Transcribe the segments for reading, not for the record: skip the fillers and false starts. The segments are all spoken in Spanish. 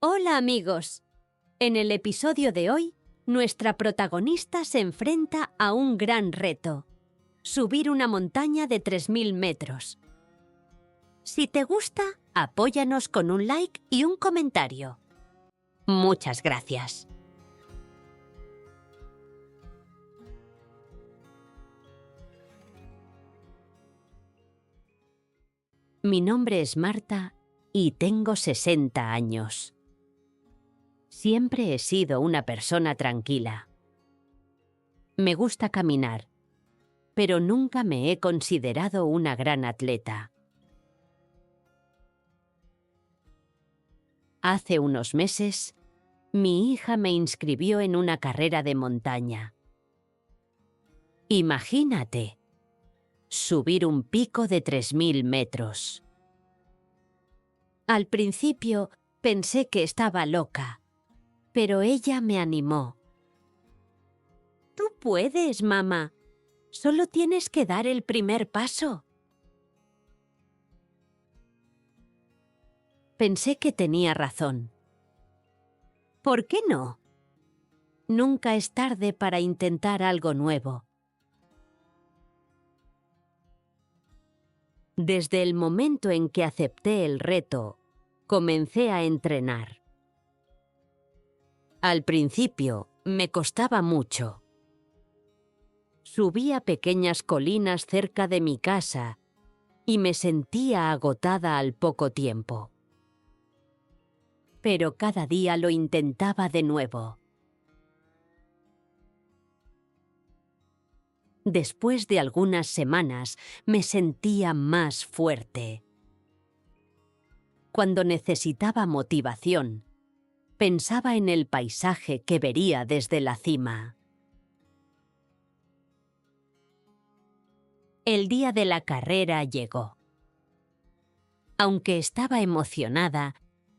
Hola amigos. En el episodio de hoy, nuestra protagonista se enfrenta a un gran reto: subir una montaña de 3000 metros. Si te gusta, apóyanos con un like y un comentario. Muchas gracias. Mi nombre es Marta y tengo 60 años. Siempre he sido una persona tranquila. Me gusta caminar, pero nunca me he considerado una gran atleta. Hace unos meses, mi hija me inscribió en una carrera de montaña. Imagínate, subir un pico de 3000 metros. Al principio pensé que estaba loca, pero ella me animó. Tú puedes, mamá. Solo tienes que dar el primer paso. Pensé que tenía razón. ¿Por qué no? Nunca es tarde para intentar algo nuevo. Desde el momento en que acepté el reto, comencé a entrenar. Al principio, me costaba mucho. Subía pequeñas colinas cerca de mi casa y me sentía agotada al poco tiempo. Pero cada día lo intentaba de nuevo. Después de algunas semanas, me sentía más fuerte. Cuando necesitaba motivación, pensaba en el paisaje que vería desde la cima. El día de la carrera llegó. Aunque estaba emocionada,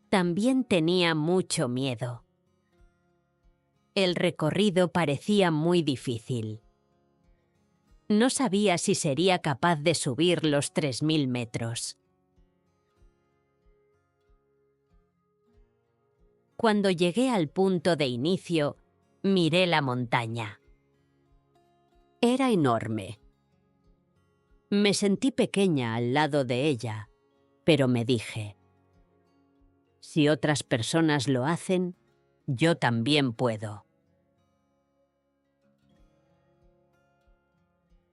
también tenía mucho miedo. El recorrido parecía muy difícil. No sabía si sería capaz de subir los 3000 metros. Cuando llegué al punto de inicio, miré la montaña. Era enorme. Me sentí pequeña al lado de ella, pero me dije: si otras personas lo hacen, yo también puedo.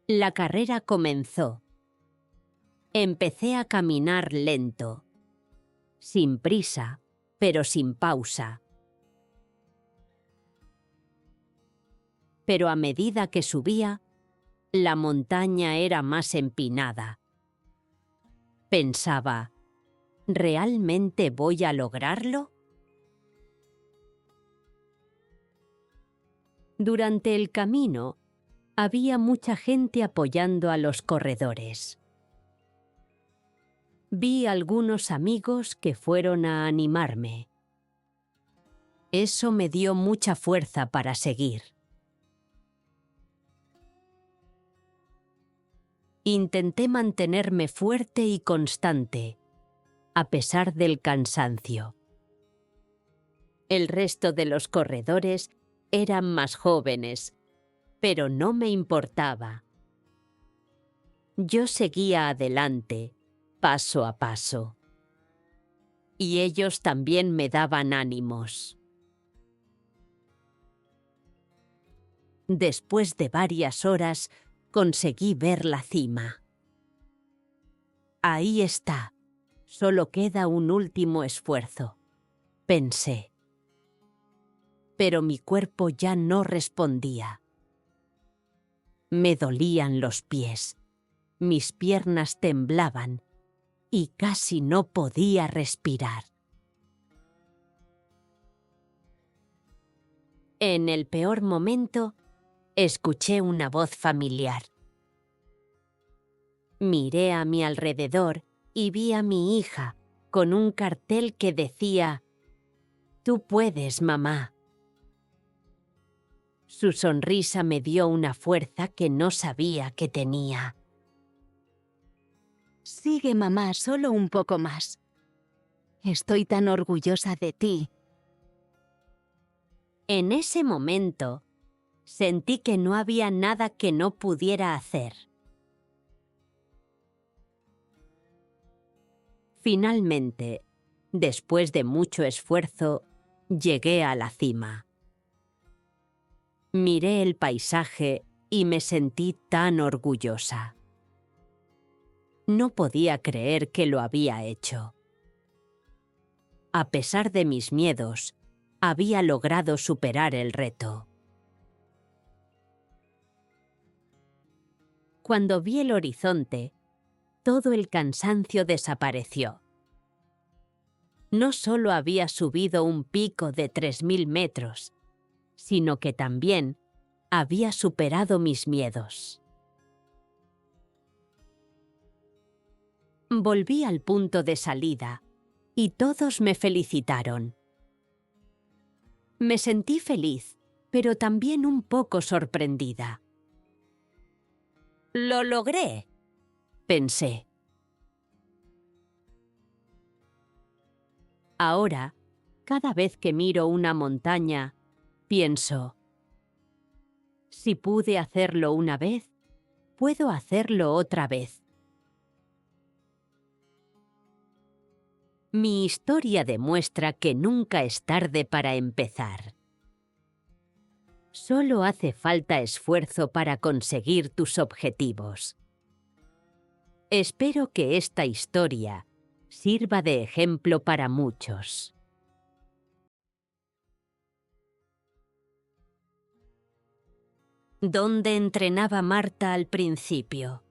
La carrera comenzó. Empecé a caminar lento, sin prisa, pero sin pausa. Pero a medida que subía, la montaña era más empinada. Pensaba, ¿realmente voy a lograrlo? Durante el camino, había mucha gente apoyando a los corredores. Vi algunos amigos que fueron a animarme. Eso me dio mucha fuerza para seguir. Intenté mantenerme fuerte y constante, a pesar del cansancio. El resto de los corredores eran más jóvenes, pero no me importaba. Yo seguía adelante, paso a paso. Y ellos también me daban ánimos. Después de varias horas, conseguí ver la cima. Ahí está. Solo queda un último esfuerzo, pensé. Pero mi cuerpo ya no respondía. Me dolían los pies, mis piernas temblaban y casi no podía respirar. En el peor momento, escuché una voz familiar. Miré a mi alrededor y vi a mi hija con un cartel que decía: «Tú puedes, mamá». Su sonrisa me dio una fuerza que no sabía que tenía. Sigue, mamá, solo un poco más. Estoy tan orgullosa de ti En ese momento, sentí que no había nada que no pudiera hacer. Finalmente, después de mucho esfuerzo, llegué a la cima. Miré el paisaje y me sentí tan orgullosa. No podía creer que lo había hecho. A pesar de mis miedos, había logrado superar el reto. Cuando vi el horizonte, todo el cansancio desapareció. No solo había subido un pico de 3000 metros, sino que también había superado mis miedos. Volví al punto de salida y todos me felicitaron. Me sentí feliz, pero también un poco sorprendida. «¡Lo logré!», pensé. Ahora, cada vez que miro una montaña, pienso, si pude hacerlo una vez, puedo hacerlo otra vez. Mi historia demuestra que nunca es tarde para empezar. Solo hace falta esfuerzo para conseguir tus objetivos. Espero que esta historia sirva de ejemplo para muchos. ¿Dónde entrenaba Marta al principio?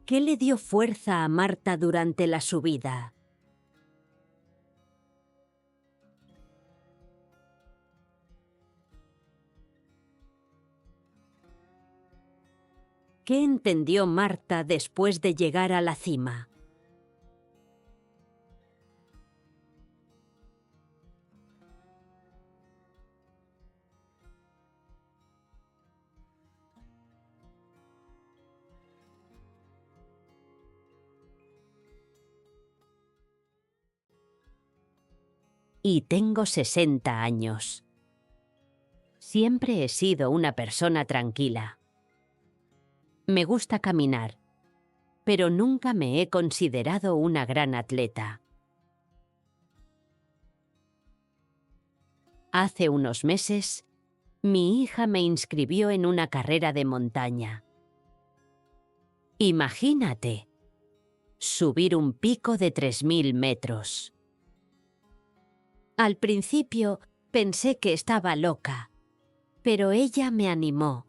¿Qué le dio fuerza a Marta durante la subida? ¿Qué entendió Marta después de llegar a la cima? Y tengo 60 años. Siempre he sido una persona tranquila. Me gusta caminar, pero nunca me he considerado una gran atleta. Hace unos meses, mi hija me inscribió en una carrera de montaña. Imagínate, subir un pico de 3000 metros. Al principio pensé que estaba loca, pero ella me animó.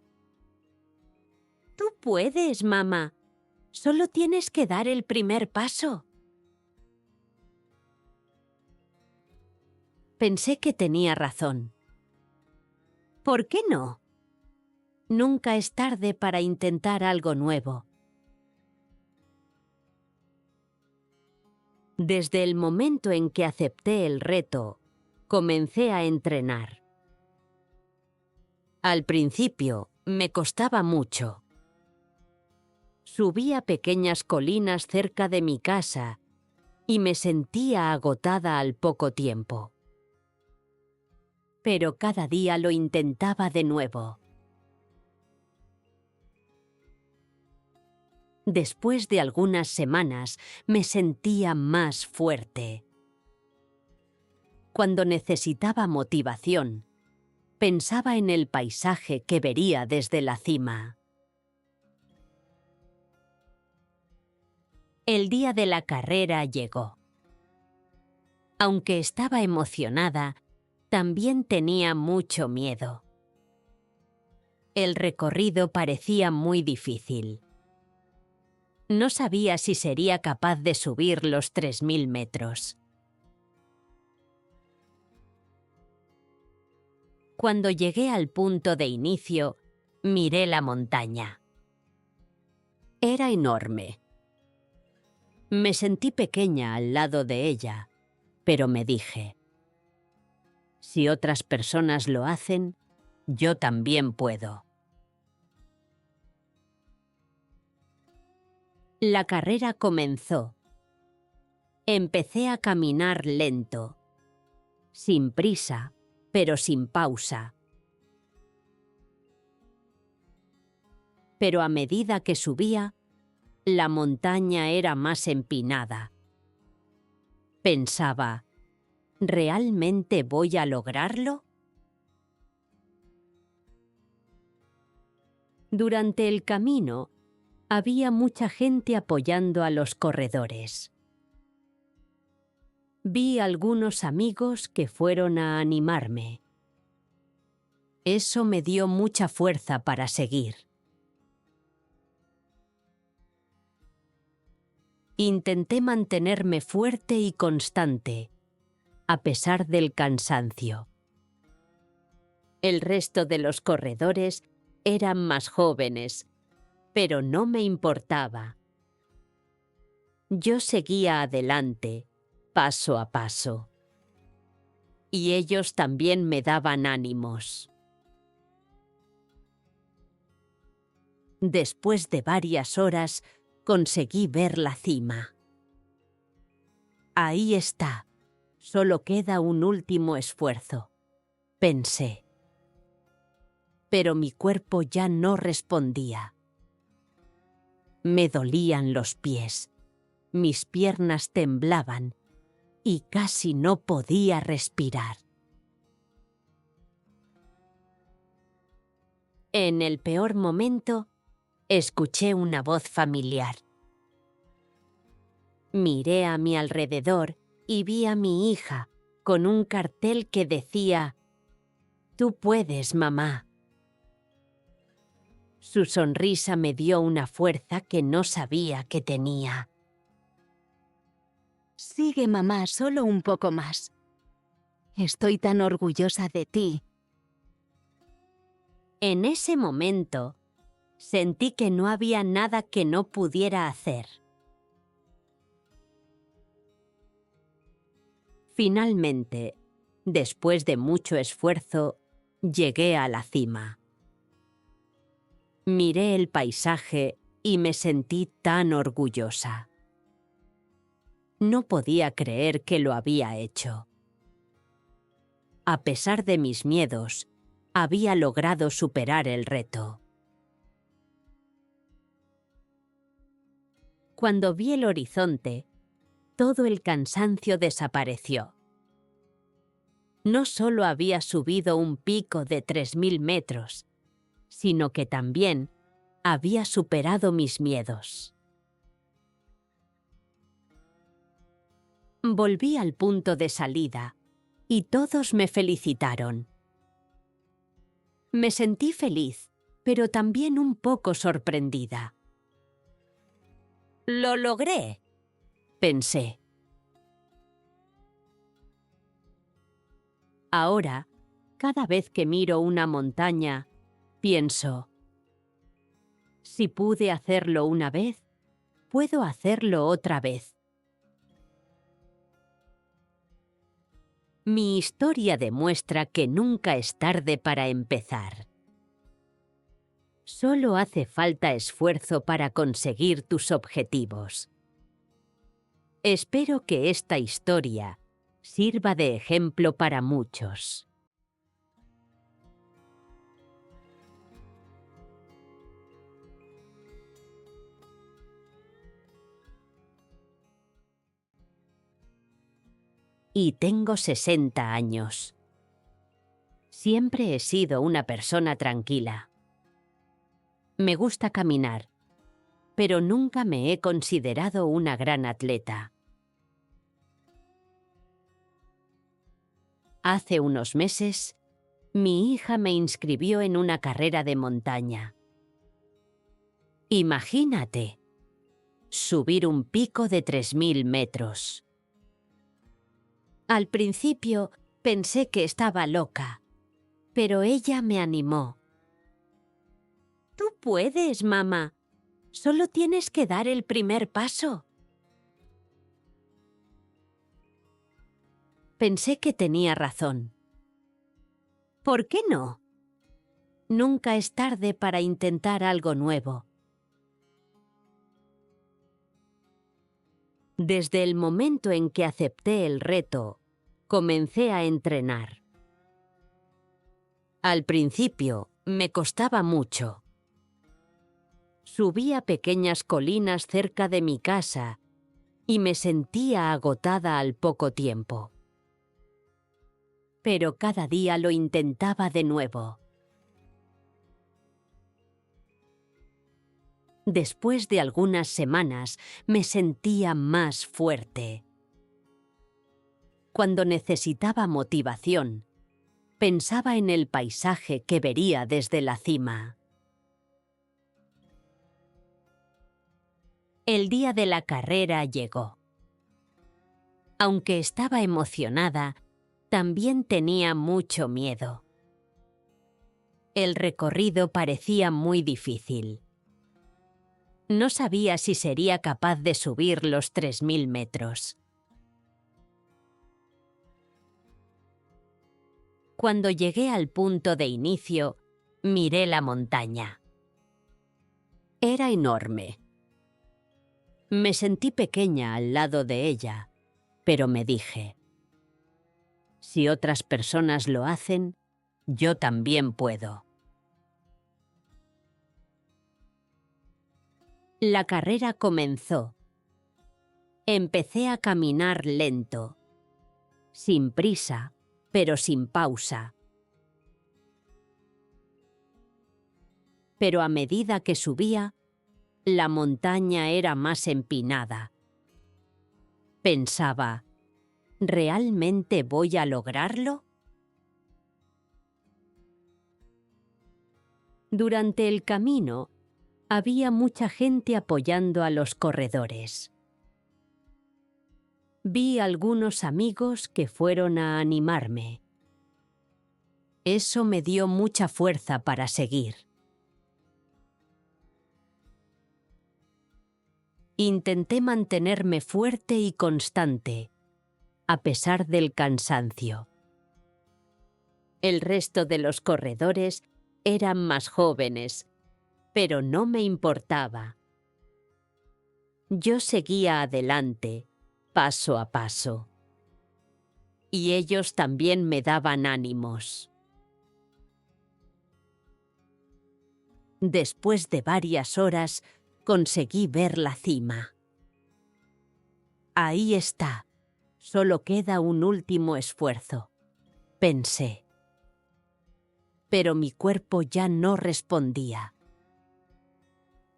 «Tú puedes, mamá. Solo tienes que dar el primer paso». Pensé que tenía razón. ¿Por qué no? Nunca es tarde para intentar algo nuevo. Desde el momento en que acepté el reto, comencé a entrenar. Al principio, me costaba mucho. Subía pequeñas colinas cerca de mi casa y me sentía agotada al poco tiempo. Pero cada día lo intentaba de nuevo. Después de algunas semanas, me sentía más fuerte. Cuando necesitaba motivación, pensaba en el paisaje que vería desde la cima. El día de la carrera llegó. Aunque estaba emocionada, también tenía mucho miedo. El recorrido parecía muy difícil. No sabía si sería capaz de subir los 3000 metros. Cuando llegué al punto de inicio, miré la montaña. Era enorme. Me sentí pequeña al lado de ella, pero me dije, si otras personas lo hacen, yo también puedo. La carrera comenzó. Empecé a caminar lento, sin prisa, pero sin pausa. Pero a medida que subía, la montaña era más empinada. Pensaba, ¿realmente voy a lograrlo? Durante el camino, había mucha gente apoyando a los corredores. Vi algunos amigos que fueron a animarme. Eso me dio mucha fuerza para seguir. Intenté mantenerme fuerte y constante, a pesar del cansancio. El resto de los corredores eran más jóvenes, pero no me importaba. Yo seguía adelante, paso a paso. Y ellos también me daban ánimos. Después de varias horas, conseguí ver la cima. Ahí está, solo queda un último esfuerzo, pensé. Pero mi cuerpo ya no respondía. Me dolían los pies, mis piernas temblaban y casi no podía respirar. En el peor momento, escuché una voz familiar. Miré a mi alrededor y vi a mi hija con un cartel que decía: «Tú puedes, mamá». Su sonrisa me dio una fuerza que no sabía que tenía. Sigue, mamá, solo un poco más. Estoy tan orgullosa de ti. En ese momento, sentí que no había nada que no pudiera hacer. Finalmente, después de mucho esfuerzo, llegué a la cima. Miré el paisaje y me sentí tan orgullosa. No podía creer que lo había hecho. A pesar de mis miedos, había logrado superar el reto. Cuando vi el horizonte, todo el cansancio desapareció. No solo había subido un pico de 3000 metros, sino que también había superado mis miedos. Volví al punto de salida y todos me felicitaron. Me sentí feliz, pero también un poco sorprendida. «¡Lo logré!», pensé. Ahora, cada vez que miro una montaña, pienso: si pude hacerlo una vez, puedo hacerlo otra vez. Mi historia demuestra que nunca es tarde para empezar. Solo hace falta esfuerzo para conseguir tus objetivos. Espero que esta historia sirva de ejemplo para muchos. Y tengo 60 años. Siempre he sido una persona tranquila. Me gusta caminar, pero nunca me he considerado una gran atleta. Hace unos meses, mi hija me inscribió en una carrera de montaña. Imagínate, subir un pico de 3000 metros. Al principio pensé que estaba loca, pero ella me animó. «Tú puedes, mamá. Solo tienes que dar el primer paso». Pensé que tenía razón. ¿Por qué no? Nunca es tarde para intentar algo nuevo. Desde el momento en que acepté el reto, comencé a entrenar. Al principio, me costaba mucho. Subía pequeñas colinas cerca de mi casa y me sentía agotada al poco tiempo. Pero cada día lo intentaba de nuevo. Después de algunas semanas, me sentía más fuerte. Cuando necesitaba motivación, pensaba en el paisaje que vería desde la cima. El día de la carrera llegó. Aunque estaba emocionada, también tenía mucho miedo. El recorrido parecía muy difícil. No sabía si sería capaz de subir los 3000 metros. Cuando llegué al punto de inicio, miré la montaña. Era enorme. Me sentí pequeña al lado de ella, pero me dije, si otras personas lo hacen, yo también puedo. La carrera comenzó. Empecé a caminar lento, sin prisa, pero sin pausa. Pero a medida que subía, la montaña era más empinada. Pensaba, ¿realmente voy a lograrlo? Durante el camino, había mucha gente apoyando a los corredores. Vi algunos amigos que fueron a animarme. Eso me dio mucha fuerza para seguir. Intenté mantenerme fuerte y constante, a pesar del cansancio. El resto de los corredores eran más jóvenes, pero no me importaba. Yo seguía adelante, paso a paso. Y ellos también me daban ánimos. Después de varias horas, conseguí ver la cima. Ahí está, solo queda un último esfuerzo, pensé. Pero mi cuerpo ya no respondía.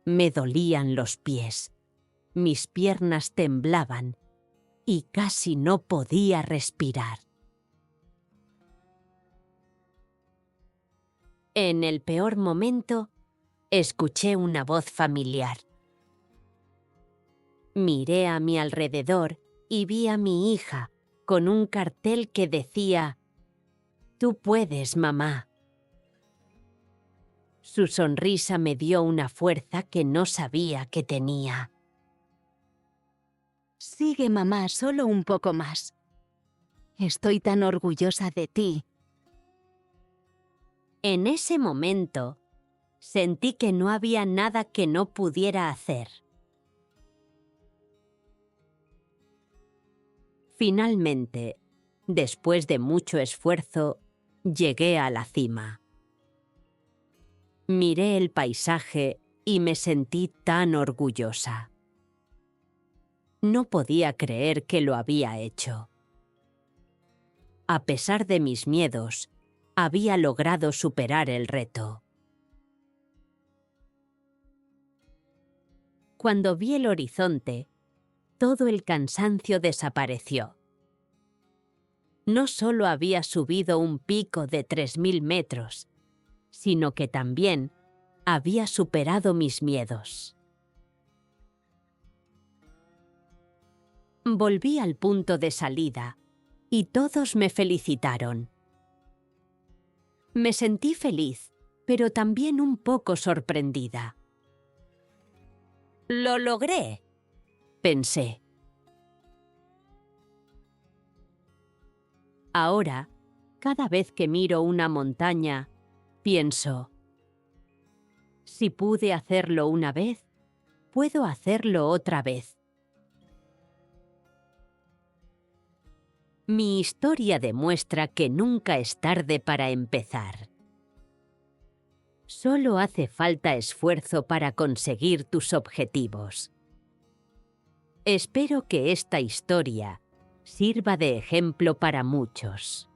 Me dolían los pies, mis piernas temblaban y casi no podía respirar. En el peor momento, escuché una voz familiar. Miré a mi alrededor y vi a mi hija con un cartel que decía: «Tú puedes, mamá». Su sonrisa me dio una fuerza que no sabía que tenía. Sigue, mamá, solo un poco más. Estoy tan orgullosa de ti. En ese momento, sentí que no había nada que no pudiera hacer. Finalmente, después de mucho esfuerzo, llegué a la cima. Miré el paisaje y me sentí tan orgullosa. No podía creer que lo había hecho. A pesar de mis miedos, había logrado superar el reto. Cuando vi el horizonte, todo el cansancio desapareció. No solo había subido un pico de 3000 metros, sino que también había superado mis miedos. Volví al punto de salida y todos me felicitaron. Me sentí feliz, pero también un poco sorprendida. «¡Lo logré!», pensé. Ahora, cada vez que miro una montaña, pienso: si pude hacerlo una vez, puedo hacerlo otra vez. Mi historia demuestra que nunca es tarde para empezar. Solo hace falta esfuerzo para conseguir tus objetivos. Espero que esta historia sirva de ejemplo para muchos.